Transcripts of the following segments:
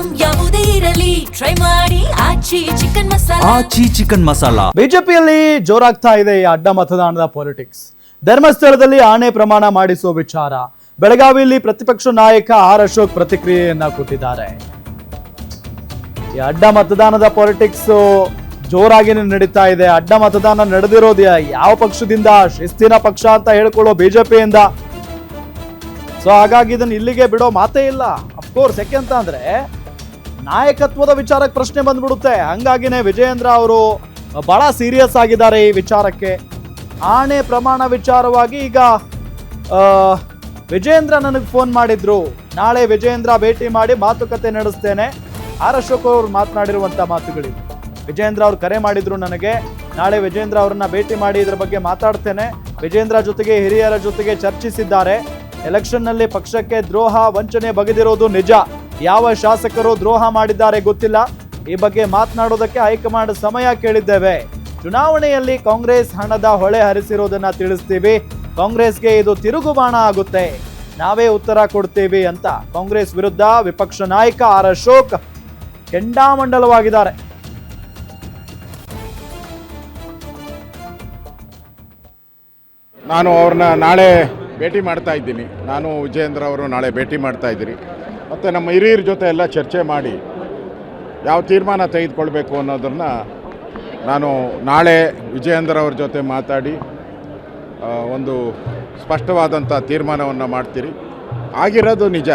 Item ಯಾವುದೇ ಇರಲಿ try ಮಾಡಿ ಆಚಿ ಚಿಕನ್ ಮಸಾಲಾ. ಬಿಜೆಪಿಯಲ್ಲಿ ಜೋರಾಗ್ತಾ ಇದೆ ಈ ಅಡ್ಡ ಮತದಾನದ ಪಾಲಿಟಿಕ್ಸ್. ಧರ್ಮಸ್ಥಳದಲ್ಲಿ ಆಣೆ ಪ್ರಮಾಣ ಮಾಡಿಸುವ ವಿಚಾರ. ಬೆಳಗಾವಿಯಲ್ಲಿ ಪ್ರತಿಪಕ್ಷ ನಾಯಕ ಆರ್ ಅಶೋಕ್ ಪ್ರತಿಕ್ರಿಯೆಯನ್ನ ಕೊಟ್ಟಿದ್ದಾರೆ. ಈ ಅಡ್ಡ ಮತದಾನದ ಪಾಲಿಟಿಕ್ಸ್ ಜೋರಾಗಿನೇ ನಡೀತಾ ಇದೆ. ಅಡ್ಡ ಮತದಾನ ನಡೆದಿರೋದು ಯಾವ ಪಕ್ಷದಿಂದ? ಶಿಸ್ತಿನ ಪಕ್ಷ ಅಂತ ಹೇಳ್ಕೊಳ್ಳೋ ಬಿಜೆಪಿಯಿಂದ. ಸೊ ಹಾಗಾಗಿ ಇದನ್ನ ಇಲ್ಲಿಗೆ ಬಿಡೋ ಮಾತೇ ಇಲ್ಲ. ಅಫ್ಕೋರ್ಸ್ ಯಾಕೆ ಅಂತ ಅಂದ್ರೆ ನಾಯಕತ್ವದ ವಿಚಾರಕ್ಕೆ ಪ್ರಶ್ನೆ ಬಂದ್ಬಿಡುತ್ತೆ. ಹಂಗಾಗಿನೇ ವಿಜಯೇಂದ್ರ ಅವರು ಬಹಳ ಸೀರಿಯಸ್ ಆಗಿದ್ದಾರೆ ಈ ವಿಚಾರಕ್ಕೆ. ಆಣೆ ಪ್ರಮಾಣ ವಿಚಾರವಾಗಿ ಈಗ ವಿಜಯೇಂದ್ರ ನನಗೆ ಫೋನ್ ಮಾಡಿದ್ರು. ನಾಳೆ ವಿಜಯೇಂದ್ರ ಭೇಟಿ ಮಾಡಿ ಮಾತುಕತೆ ನಡೆಸ್ತೇನೆ. ಆರ್ ಅಶೋಕ್ ಅವರು ಮಾತನಾಡಿರುವಂತ ಮಾತುಗಳಿವೆ. ವಿಜಯೇಂದ್ರ ಅವರು ಕರೆ ಮಾಡಿದ್ರು ನನಗೆ. ನಾಳೆ ವಿಜಯೇಂದ್ರ ಅವರನ್ನ ಭೇಟಿ ಮಾಡಿ ಇದರ ಬಗ್ಗೆ ಮಾತಾಡ್ತೇನೆ. ವಿಜಯೇಂದ್ರ ಜೊತೆಗೆ ಹಿರಿಯರ ಜೊತೆಗೆ ಚರ್ಚಿಸಿದ್ದಾರೆ. ಎಲೆಕ್ಷನ್ ನಲ್ಲಿ ಪಕ್ಷಕ್ಕೆ ದ್ರೋಹ ವಂಚನೆ ಬಗೆದಿರೋದು ನಿಜ. ಯಾವ ಶಾಸಕರು ದ್ರೋಹ ಮಾಡಿದ್ದಾರೆ ಗೊತ್ತಿಲ್ಲ. ಈ ಬಗ್ಗೆ ಮಾತನಾಡೋದಕ್ಕೆ ಹೈಕಮಾಂಡ್ ಸಮಯ ಕೇಳಿದ್ದೇವೆ. ಚುನಾವಣೆಯಲ್ಲಿ ಕಾಂಗ್ರೆಸ್ ಹಣದ ಹೊಳೆ ಹರಿಸಿರೋದನ್ನ ತಿಳಿಸ್ತೀವಿ. ಕಾಂಗ್ರೆಸ್ಗೆ ಇದು ತಿರುಗುಬಾಣ ಆಗುತ್ತೆ. ನಾವೇ ಉತ್ತರ ಕೊಡ್ತೀವಿ ಅಂತ ಕಾಂಗ್ರೆಸ್ ವಿರುದ್ಧ ವಿಪಕ್ಷ ನಾಯಕ ಆರ್ ಅಶೋಕ್ ಕೆಂಡಾಮಂಡಲವಾಗಿದ್ದಾರೆ. ನಾನು ಅವ್ರನ್ನ ನಾಳೆ ಭೇಟಿ ಮಾಡ್ತಾ ಇದ್ದೀನಿ. ನಾನು ವಿಜಯೇಂದ್ರ ಅವರು ನಾಳೆ ಭೇಟಿ ಮಾಡ್ತಾ ಇದ್ದೀನಿ. ಮತ್ತು ನಮ್ಮ ಹಿರಿಯರ ಜೊತೆ ಎಲ್ಲ ಚರ್ಚೆ ಮಾಡಿ ಯಾವ ತೀರ್ಮಾನ ತೆಗೆದುಕೊಳ್ಬೇಕು ಅನ್ನೋದನ್ನು ನಾನು ನಾಳೆ ವಿಜಯೇಂದ್ರ ಅವ್ರ ಜೊತೆ ಮಾತಾಡಿ ಒಂದು ಸ್ಪಷ್ಟವಾದಂಥ ತೀರ್ಮಾನವನ್ನು ಮಾಡ್ತೀರಿ. ಆಗಿರೋದು ನಿಜ.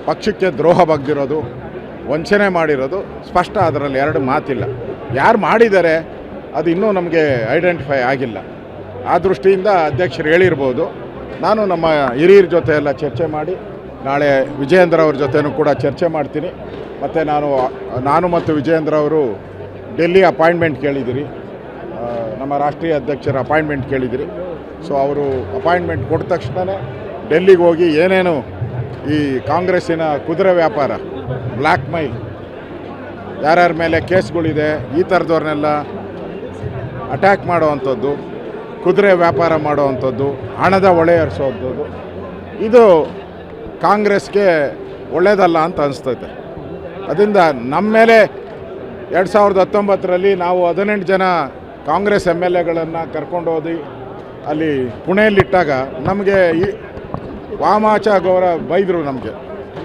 ಪಕ್ಷಕ್ಕೆ ದ್ರೋಹ ಬಗ್ದಿರೋದು, ವಂಚನೆ ಮಾಡಿರೋದು ಸ್ಪಷ್ಟ. ಅದರಲ್ಲಿ ಎರಡು ಮಾತಿಲ್ಲ. ಯಾರು ಮಾಡಿದ್ದಾರೆ ಅದು ಇನ್ನೂ ನಮಗೆ ಐಡೆಂಟಿಫೈ ಆಗಿಲ್ಲ. ಆ ದೃಷ್ಟಿಯಿಂದ ಅಧ್ಯಕ್ಷರು ಹೇಳಿರ್ಬೋದು. ನಾನು ನಮ್ಮ ಹಿರಿಯರ ಜೊತೆ ಎಲ್ಲ ಚರ್ಚೆ ಮಾಡಿ ನಾಳೆ ವಿಜಯೇಂದ್ರ ಅವ್ರ ಜೊತೆನೂ ಕೂಡ ಚರ್ಚೆ ಮಾಡ್ತೀನಿ. ಮತ್ತು ನಾನು ಮತ್ತು ವಿಜಯೇಂದ್ರ ಅವರು ಡೆಲ್ಲಿ ಅಪಾಯಿಂಟ್ಮೆಂಟ್ ಕೇಳಿದಿರಿ. ನಮ್ಮ ರಾಷ್ಟ್ರೀಯ ಅಧ್ಯಕ್ಷರ ಅಪಾಯಿಂಟ್ಮೆಂಟ್ ಕೇಳಿದಿರಿ. ಸೊ ಅವರು ಅಪಾಯಿಂಟ್ಮೆಂಟ್ ಕೊಟ್ಟ ತಕ್ಷಣವೇ ಡೆಲ್ಲಿಗೆ ಹೋಗಿ ಏನೇನು ಈ ಕಾಂಗ್ರೆಸ್ಸಿನ ಕುದುರೆ ವ್ಯಾಪಾರ, ಬ್ಲ್ಯಾಕ್ ಮೈಲ್, ಯಾರ್ಯಾರ ಮೇಲೆ ಕೇಸ್ಗಳಿದೆ, ಈ ಥರದವ್ರನ್ನೆಲ್ಲ ಅಟ್ಯಾಕ್ ಮಾಡೋವಂಥದ್ದು, ಕುದುರೆ ವ್ಯಾಪಾರ ಮಾಡೋವಂಥದ್ದು, ಹಣದ ಹೊಳೆ ಹರಿಸೋವಂಥದ್ದು, ಇದು ಕಾಂಗ್ರೆಸ್ಗೆ ಒಳ್ಳೆಯದಲ್ಲ ಅಂತ ಅನಿಸ್ತೈತೆ. ಅದರಿಂದ ನಮ್ಮ ಮೇಲೆ 2019ರಲ್ಲಿ ನಾವು 18 ಜನ ಕಾಂಗ್ರೆಸ್ MLAಗಳನ್ನು ಕರ್ಕೊಂಡು ಹೋದಿ ಅಲ್ಲಿ ಪುಣೆಯಲ್ಲಿಟ್ಟಾಗ ನಮಗೆ ಈ ವಾಮಾಚಾಗೋರ ಬೈದರು. ನಮಗೆ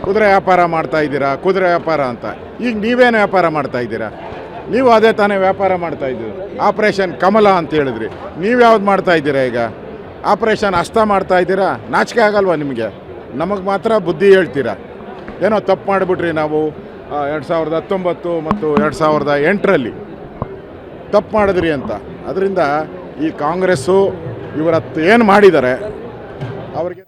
ಕುದುರೆ ವ್ಯಾಪಾರ ಮಾಡ್ತಾಯಿದ್ದೀರಾ, ಕುದುರೆ ವ್ಯಾಪಾರ ಅಂತ. ಈಗ ನೀವೇನು ವ್ಯಾಪಾರ ಮಾಡ್ತಾಯಿದ್ದೀರಾ? ನೀವು ಅದೇ ತಾನೇ ವ್ಯಾಪಾರ ಮಾಡ್ತಾಯಿದ್ದೀರಿ. ಆಪ್ರೇಷನ್ ಕಮಲ ಅಂತ ಹೇಳಿದ್ರಿ. ನೀವು ಯಾವ್ದು ಮಾಡ್ತಾಯಿದ್ದೀರಾ? ಈಗ ಆಪ್ರೇಷನ್ ಹಸ್ತ ಮಾಡ್ತಾಯಿದ್ದೀರಾ? ನಾಚಿಕೆ ಆಗಲ್ವಾ ನಿಮಗೆ? ನಮಗೆ ಮಾತ್ರ ಬುದ್ಧಿ ಹೇಳ್ತೀರಾ. ಏನೋ ತಪ್ಪು ಮಾಡಿಬಿಟ್ರಿ ನಾವು 2019 ಮತ್ತು 2008ರಲ್ಲಿ ತಪ್ಪು ಮಾಡಿದ್ರಿ ಅಂತ. ಅದರಿಂದ ಈ ಕಾಂಗ್ರೆಸ್ಸು ಇವರತ್ತು ಏನು ಮಾಡಿದ್ದಾರೆ ಅವ್ರಿಗೆ